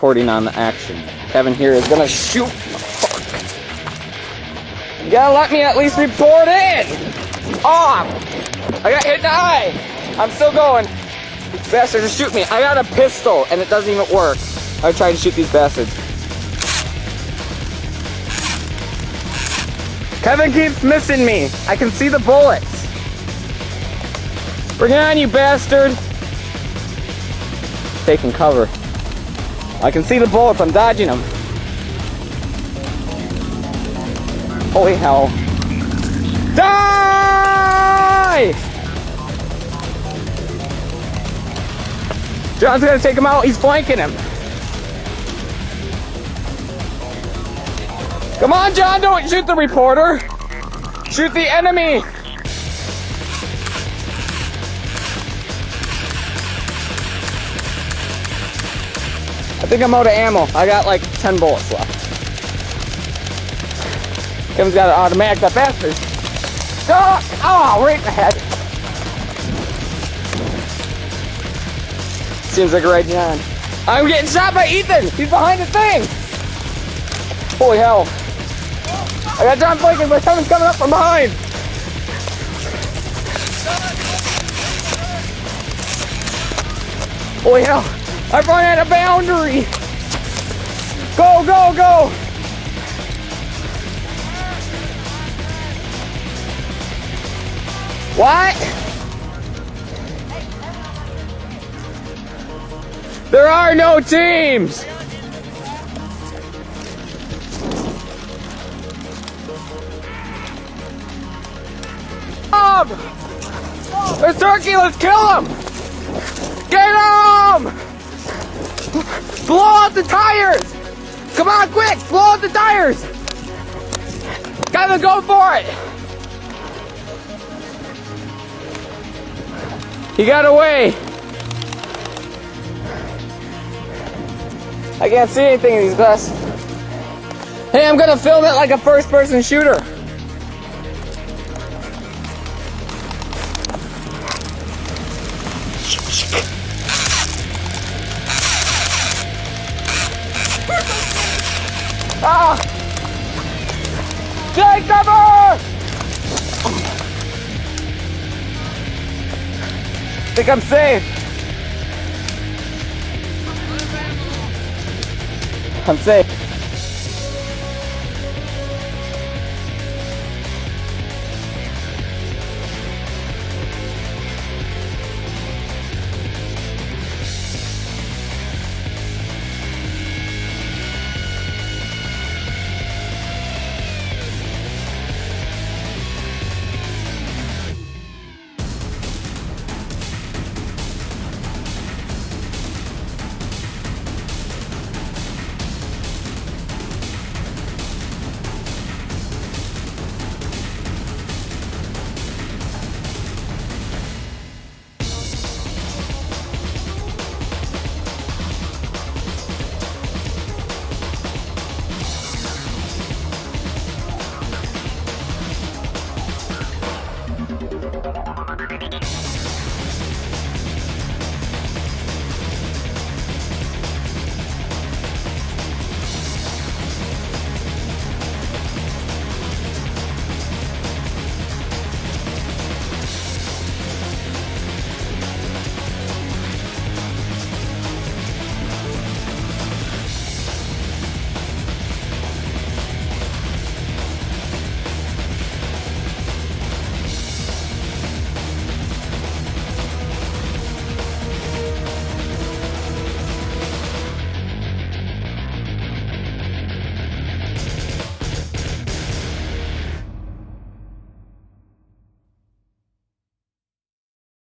reporting on the action. Kevin here is gonna shoot. Fuck. You gotta let me at least report in. Oh, I got hit in the eye. I'm still going. These bastards are shooting me. I got a pistol and it doesn't even work. I tried to shoot these bastards. Kevin keeps missing me. I can see the bullets. Bring it on, you bastard. Taking cover. I can see the bullets. I'm dodging them. Holy hell. Die! John's gonna take him out. He's flanking him. Come on, John, don't shoot the reporter. Shoot the enemy. I think I'm out of ammo. I got like 10 bullets left. Kevin's got an automatic, that bastard. Oh, right in the head. Seems like right on. I'm getting shot by Ethan. He's behind the thing. Holy hell. I got John flanking, but Kevin's coming up from behind. Holy hell. I've run at a boundary. Go, go, go. What? There are no teams. There's Turkey, let's kill him! Get him! Blow out the tires! Come on, quick! Blow out the tires! Gotta go for it! He got away! I can't see anything in these glasses. Hey, I'm gonna film it like a first-person shooter. Ah! Take cover! I think I'm safe. I'm safe.